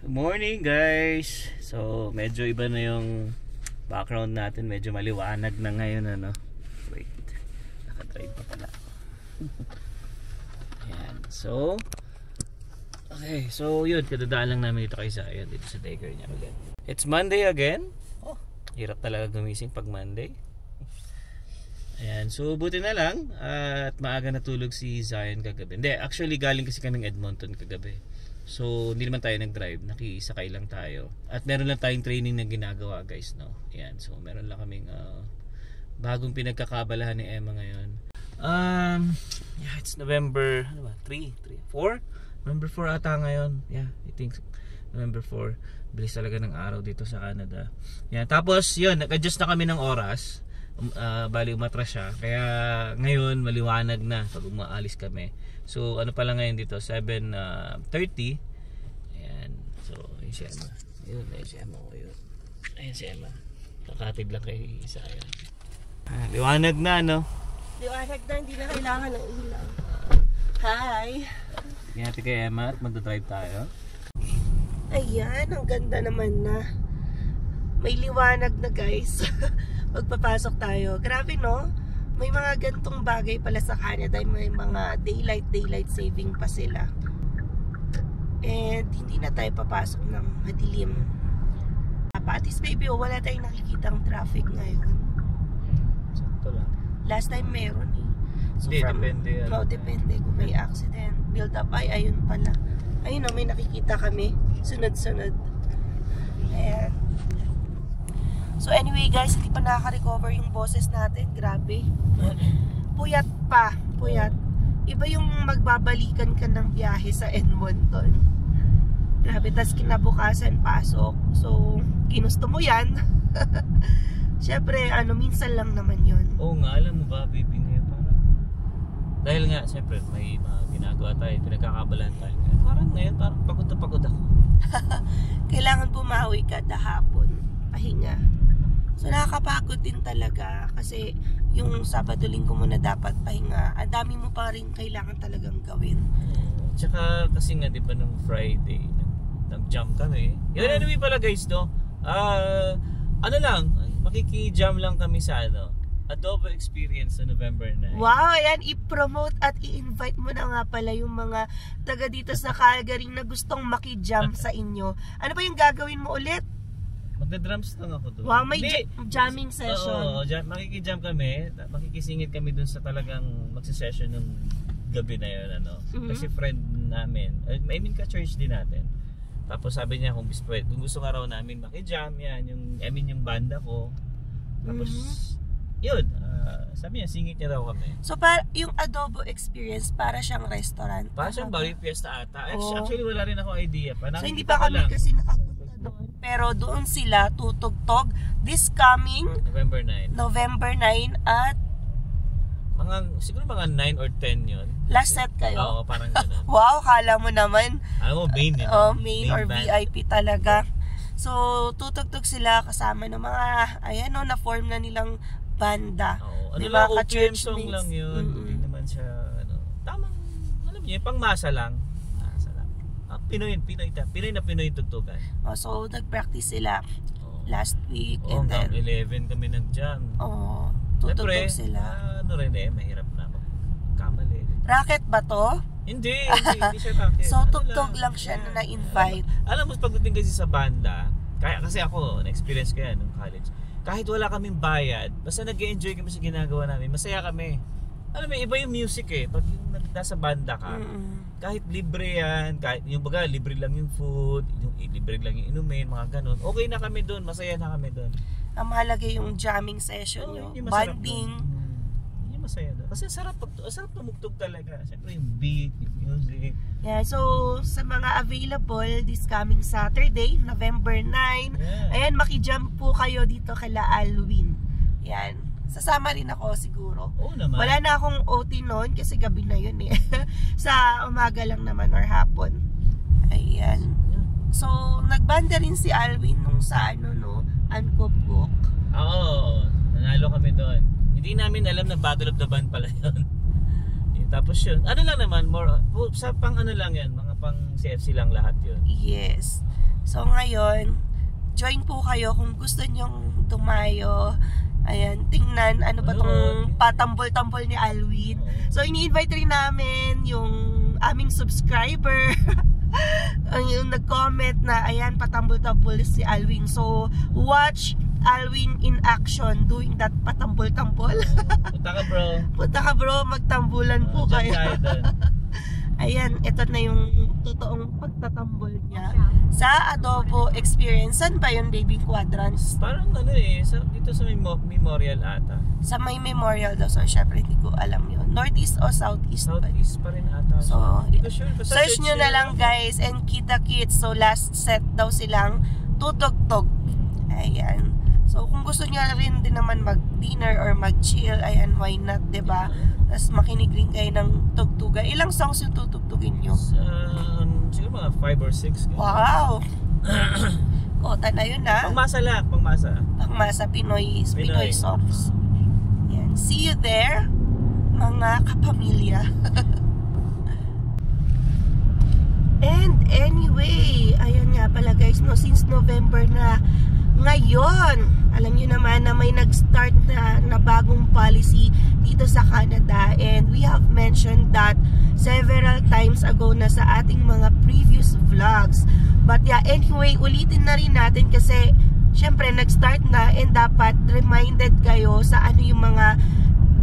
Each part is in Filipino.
Morning guys. So medyo iba na yung background natin, medyo maliwanag na ngayon ano. Wait, nakadrive pa pala. Ayan, so okay, so yun, kadadaan lang namin dito kay Zion, dito sa daycare niya ulit. It's Monday again. Oh, hirap talaga gumising pag Monday. Ayan, so buti na lang at maaga natulog si Zion kagabi. Hindi, actually galing kasi kaming Edmonton kagabi. So hindi naman tayo nag-drive, nakisakay lang tayo. At meron lang tayong training na ginagawa guys, no. Ayan, so meron lang kaming bagong pinagkakabalahan ni Emma ngayon. Yeah, it's November, ano ba? 4? November 4 ata ngayon. Yeah, I think November 4. Bilis talaga ng araw dito sa Canada. Yan, tapos yun, nag-adjust na kami ng oras. Bali umatras siya. Kaya ngayon maliwanag na pag umaalis kami. So ano pala ngayon dito? 7:30. Ayan. So yun si Emma. Yun, ayun si Emma. Ayun si Emma. Kakatid lang kay Zion. Liwanag na, no? Liwanag na, hindi na kailangan ng ilaw. Hi! Ingati kay Emma at magdadrive tayo. Ayan, ang ganda naman na. May liwanag na guys. Magpapasok tayo. Grabe no? May mga gantong bagay pala sa Canada. May mga daylight saving pa sila. And hindi na tayo papasok ng madilim. At least baby, wala tayong nakikitang traffic ngayon. Sakto lang. Last time meron eh. So Hindi, depende yan. No, depende kung may accident. Build up. Ay, ayun pala. Ayun o, may nakikita kami. Sunod-sunod. Ayan. So anyway guys, hindi pa nakaka-recover yung boses natin. Grabe. Puyat pa. Puyat. Iba yung magbabalikan ka ng biyahe sa Edmonton. Grabe. Tas kinabukasan pasok. So, ginusto mo yan. Siyempre, minsan lang naman yun. Oo nga, alam mo ba, baby, ngayon parang dahil nga, siyempre, may mga ginagawa tayo, pinagkakabalan tayo. Parang ngayon, parang pagod na pagod ako. Kailangan bumawi kada hapon. Pahinga. So nakakapagod din talaga kasi yung Sabado-Linggo mo na dapat pahinga. Ang dami mo pa rin kailangan talagang gawin. Tsaka kasi nga 'di ba nung Friday nag-jump kami. Yun anyway pala guys no. Ano lang, makiki-jam lang kami sa Adobo Experience sa November 9. Wow, ayan, i-promote at i-invite mo na nga pala yung mga taga dito sa Calgary na gustong maki-jam sa inyo. Ano ba yung gagawin mo ulit? Magda-drums lang ako doon. Wow, may jamming session. Oo, makiki-jam kami. Makikisingit kami doon sa talagang magsi-session ng gabi na yun. Kasi friend namin, I mean ka-church din natin. Tapos sabi niya kung gusto nga raw namin maki-jam yan, yung banda ko. Tapos yun, sabi niya singit niya daw kami. So yung Adobo Experience para siyang restaurant. Para siyang Barrio Fiesta ata. Actually wala rin ako idea pa. So hindi pa kami kasi nakapunta doon. Pero doon sila tutugtog this coming November 9 at siguro mga 9 or 10 yun. Last set kayo? Oo, parang gano'n. Wow, kala mo naman. Alam mo, main yun. Main or band. VIP talaga. So, tutugtog sila kasama ng mga, ayan o, na-form na nilang banda. Oo, diba, lang, OPM song lang yun. Hindi naman siya, tamang, alam niyo, pang masa lang. Pinoy na Pinoy tugtugan. So, nag-practice sila last week. And Hanggang then 11 kami nag-jam. Tutugtog sila. Mahirap na magkamali. Racket ba to? Hindi siya racket. So, tugtog lang siya na na-invite. Alam mo, pagdating kasi sa banda, kasi ako, na-experience ko yan nung college. Kahit wala kaming bayad, basta nag-enjoy kami sa ginagawa namin, masaya kami. Alam mo, iba yung music eh. Pag yung nasa banda ka, kahit libre yan, kahit yung libre lang yung food, libre lang yung inumin, mga ganun. Okay na kami doon, masaya na kami doon. Ang mahalaga yung jamming session nyo, bonding. Yun yung masaya doon. Kasi sarap tumugtog talaga. Siyempre yung beat, yung music. Yeah, so sa mga available this coming Saturday, November 9, ayan, maki-jam po kayo dito kala Alwin. Yan. Sasama rin ako siguro. Oo naman. Wala na akong OT noon kasi gabi na yun eh. Sa umaga lang naman or hapon. Ayan. So, nagbanda rin si Alwin nung sa Ankobok. Oo, nanalo kami doon. Hindi namin alam na Battle of the Band pala yun. Tapos yun, ano lang naman, more sa pang ano lang yan, mga pang CFC lang lahat yun. Yes. So ngayon, join po kayo kung gusto nyong tumayo. Ayan, tingnan ano ba tong patambol-tambol ni Alwin. So ini-invite rin namin yung aming subscriber yung nag-comment na ayan, patambol-tambol si Alwin. So watch Alwin in action doing that patambol-tambol. Punta ka bro. Punta ka bro, magtambulan po kayo. Ayan, ito na yung totoong pagtatambol niya sa Adobo Experience. Saan ba yun, Baby Quadrants? Parang ano dito sa may Memorial ata. Sa may Memorial daw. So, syempre, hindi ko alam yun. Northeast o Southeast? Southeast pa rin ata. So, hindi ko sure. Search nyo na lang guys and Kita Kids. So, last set daw silang tutugtog. Ayan. So, kung gusto nyo rin din naman mag-dinner or mag-chill, ayan, why not, diba? Tapos makinig rin kayo ng tugtuga. Ilang songs yung tutugtugin nyo? Siguro mga 5 or 6. Wow! Kota na yun ha. Pangmasa lang, pangmasa. Pangmasa, Pinoy songs. Yan. See you there, mga kapamilya. And anyway, ayan nga pala guys, no, since November na ngayon, alam nyo naman na may nag-start na bagong policy dito sa Canada, and we have mentioned that several times ago na sa ating mga previous vlogs. But yeah, anyway, ulitin na rin natin kasi syempre nag-start na, and dapat reminded kayo sa ano yung mga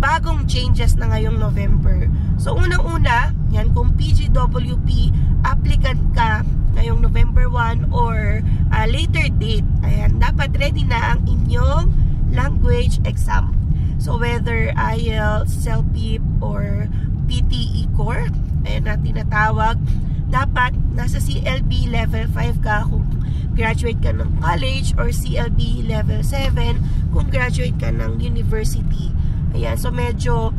bagong changes na ngayong November. So unang-una, yan, kung PGWP applicant ka ngayong November 1 or later date, ayan, dapat ready na ang inyong language exam. So whether IELTS, CELPIP, or PTE Core, ayan na tinatawag, dapat nasa CLB level 5 ka kung graduate ka ng college, or CLB level 7 kung graduate ka ng university. Ayan, so medyo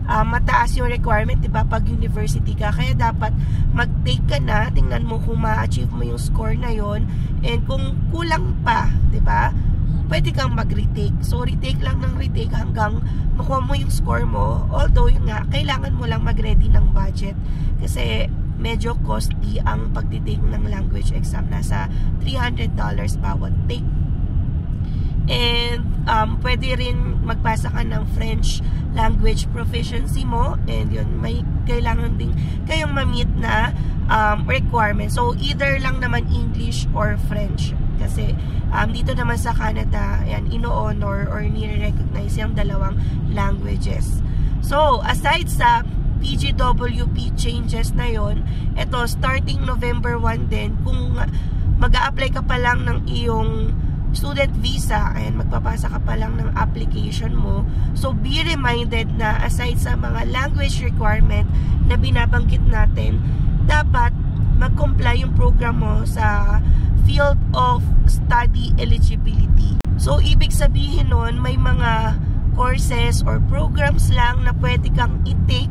mataas yung requirement, diba, pag university ka. Kaya dapat mag-take ka na, tingnan mo kung ma-achieve mo yung score na yon, and kung kulang pa, diba, pwede kang mag-retake. So retake lang ng retake hanggang makuha mo yung score mo. Although yun nga, kailangan mo lang mag-ready ng budget kasi medyo costly ang pag-take ng language exam. Nasa $300 bawat take. And pwede rin magpasa ka ng French language proficiency mo, and yun, may kailangan din kayong ma-meet na requirement. So either lang naman English or French, kasi dito naman sa Canada, ayan, ino-honor or nire-recognize yung dalawang languages. So aside sa PGWP changes na yon, ito starting November 1 din, kung mag-a-apply ka pa lang ng iyong student visa, ayan, magpapasa ka pa lang ng application mo. So be reminded na aside sa mga language requirement na binabanggit natin, dapat mag-comply yung program mo sa field of study eligibility. So ibig sabihin nun, may mga courses or programs lang na pwede kang i-take,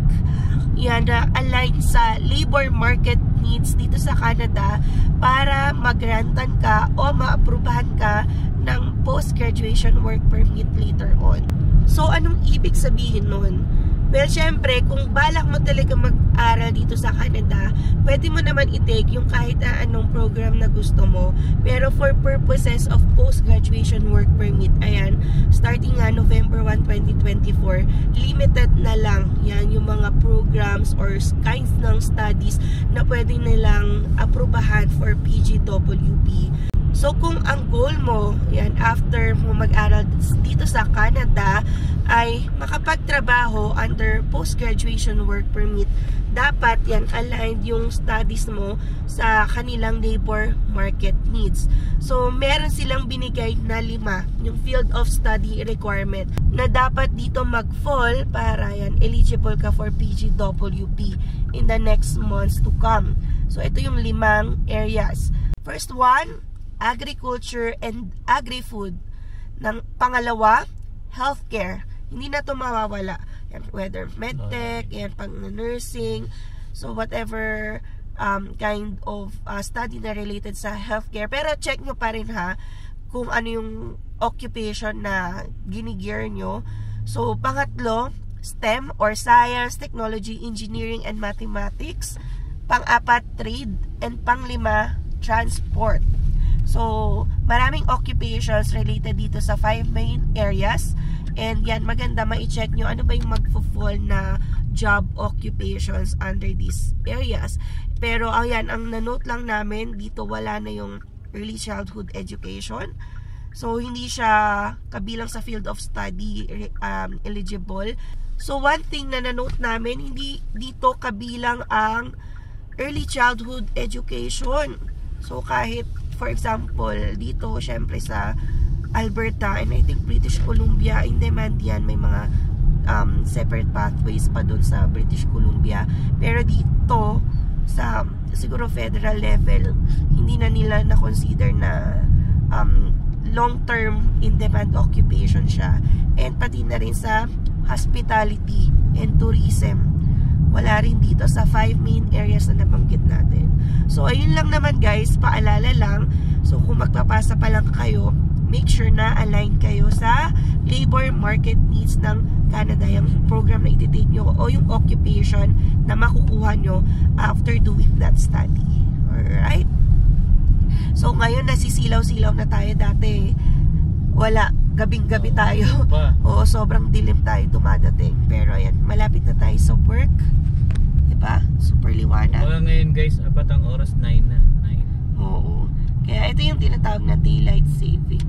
yan, na aligned sa labor market needs dito sa Canada para mag-grantan ka o ma-aprubahan ka ng post-graduation work permit later on. So, anong ibig sabihin nun? Well, syempre, kung balak mo talaga mag-aral dito sa Canada, pwede mo naman i-take yung kahit anong program na gusto mo. Pero for purposes of post-graduation work permit, ayan, starting nga November 1, 2024, limited na lang yan yung mga programs or kinds ng studies na pwede nilang aprubahan for PGWP. So kung ang goal mo, yan, after mo mag-aral dito sa Canada, ay makapagtrabaho under post-graduation work permit, dapat yan aligned yung studies mo sa kanilang labor market needs. So meron silang binigay na 5 yung field of study requirement na dapat dito mag-fall para yan eligible ka for PGWP in the next months to come. So ito yung 5 areas. First one, agriculture and agri-food. Pangalawa, healthcare. Hindi na ito mawawala. Yan, whether medtech, yan, pang-nursing, so whatever kind of study na related sa healthcare. Pero check nyo pa rin ha, kung ano yung occupation na ginigear nyo. So, pangatlo, STEM or Science, Technology, Engineering, and Mathematics. Pang-apat, trade. And pang-5, transport. So, maraming occupations related dito sa 5 main areas. And yan, maganda ma-check nyo ano ba yung magfo-fall na job occupations under these areas. Pero, ayan, ang nanote lang namin, dito wala na yung early childhood education. So, hindi siya kabilang sa field of study eligible. So, one thing na nanote namin, hindi dito kabilang ang early childhood education. So, kahit for example, dito, syempre sa Alberta and I think British Columbia, in demand yan, may mga separate pathways pa dun sa British Columbia. Pero dito, sa siguro federal level, hindi na nila na-consider na long-term in-demand occupation siya. And pati na rin sa hospitality and tourism. Wala rin dito sa 5 main areas na nabanggit natin. So, ayun lang naman guys, paalala lang. So, kung magpapasa pa lang kayo, make sure na align kayo sa labor market needs ng Canada, yung program na ititake nyo o yung occupation na makukuha nyo after doing that study. Alright? So, ngayon nasisilaw-silaw na tayo dati. Wala. Gabing-gabi tayo. Oo, sobrang dilim tayo dumadating. Pero ayan, malapit na tayo sa work. Diba? Super liwanag. Wala ngayon guys, apat ang oras, 9 na. 9. Oo. Kaya ito yung tinatawag na daylight saving.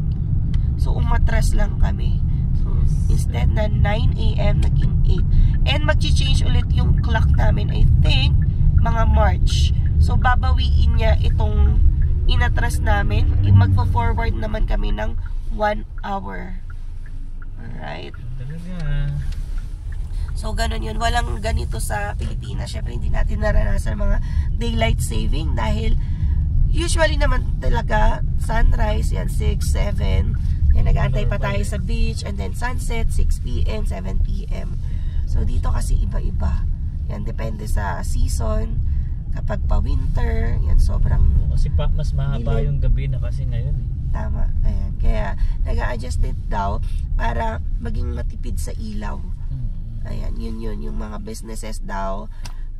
So, umatras lang kami. So, instead na 9 AM, naging 8. And mag-change ulit yung clock namin, I think, mga March. So, babawiin niya itong inatras namin. Magpo-forward naman kami ng 1 hour. Alright. So, ganun yun. Walang ganito sa Pilipinas. Syempre, hindi natin naranasan mga daylight saving dahil usually naman talaga sunrise, yan 6, 7. Yan, nag-aantay pa tayo sa beach and then sunset, 6 PM, 7 PM. So, dito kasi iba-iba. Yan, depende sa season. Kapag pa winter, yan sobrang kasi mas mahaba yung gabi na kasi ngayon eh. Tama. Ayan. Kaya, nag-a-adjust it daw para maging matipid sa ilaw. Ayan, yun. Yung mga businesses daw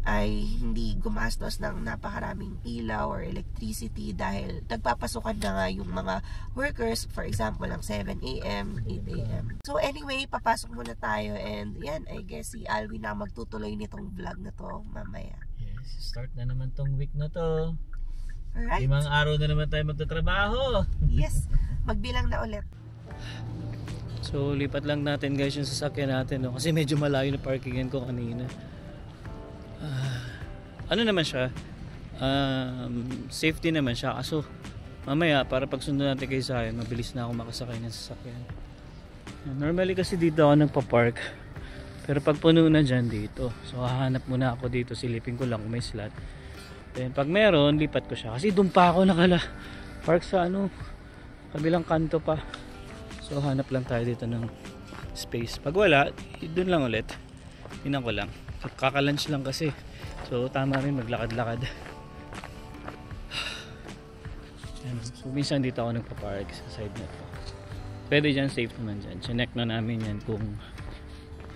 ay hindi gumastos ng napakaraming ilaw or electricity dahil nagpapasukan na nga yung mga workers, for example, ng 7 AM, 8 AM. So anyway, papasok muna tayo and yan, I guess si Alwin na magtutuloy nitong vlog na to mamaya. Yes, start na naman tong week na to. Alright. 5 araw na naman tayo magtatrabaho. Yes, magbilang na ulit. So lipat lang natin guys yung sasakyan natin, no? Kasi medyo malayo na parkingan ko kanina. Ano naman siya, safety naman siya, kaso mamaya para pag sundo natin kay Zion, mabilis na ako makasakay ng sasakyan. Normally kasi dito ako nagpa-park, pero pag puno na dyan dito, so hahanap muna ako dito, silipin ko lang kung may slot. Then pag meron, lipat ko siya, kasi doon pa ako park sa kabilang kanto pa. So hanap lang tayo dito ng space. Pag wala, doon lang ulit. Tingnan ko lang. Kaka-lunch lang kasi. So tama rin maglakad-lakad. So minsan dito ako nagpa-park sa side na to. Pwede dyan, safe naman dyan. Chinek na namin yan kung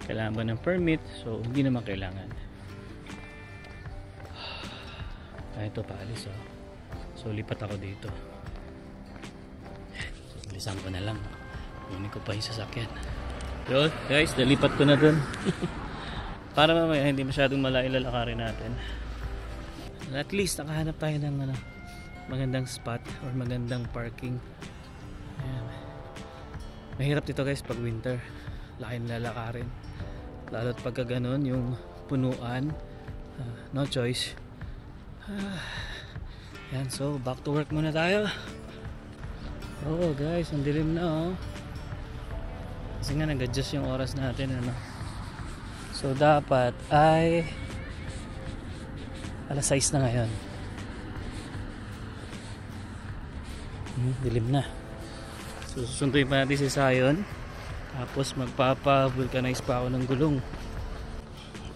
kailangan ba ng permit. So hindi naman kailangan. Ito paalis oh. So lipat ako dito. So bilisan ko na lang. Kunin ko pa yung sasakyan. Yun guys, nalipat ko na dun. Para mamaya hindi masyadong malayo lalakarin natin. At least nakahanap tayo ng magandang spot or magandang parking. Ayan. Mahirap dito guys pag winter. Laking lalakarin. Lalo't pagka ganun yung punuan. No choice. Yan, so back to work muna tayo. Oh guys, ang dilim na oh. Kasi nga nag-adjust yung oras natin So dapat ay alas 6 na ngayon. Dilim na. So susunduin pa natin si Zion. Tapos magpapa-vulcanize pa ako ng gulong.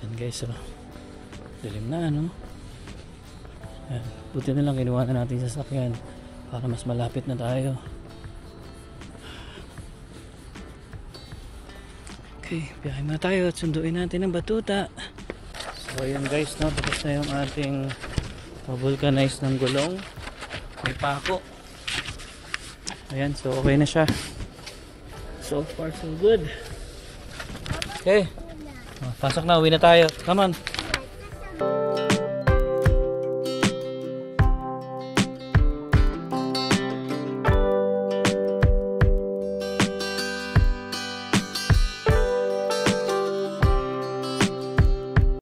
Yan guys, so dilim na Yan. Buti na lang kinuha na natin sa sasakyan para mas malapit na tayo. Okay, biyahe na tayo at sunduin natin ang batuta. So ayan guys, tapos na yung ating vulcanize ng gulong. May pako. Ayan, so okay na siya. So far so good. Okay. Pasok na, uwi na tayo. Come on.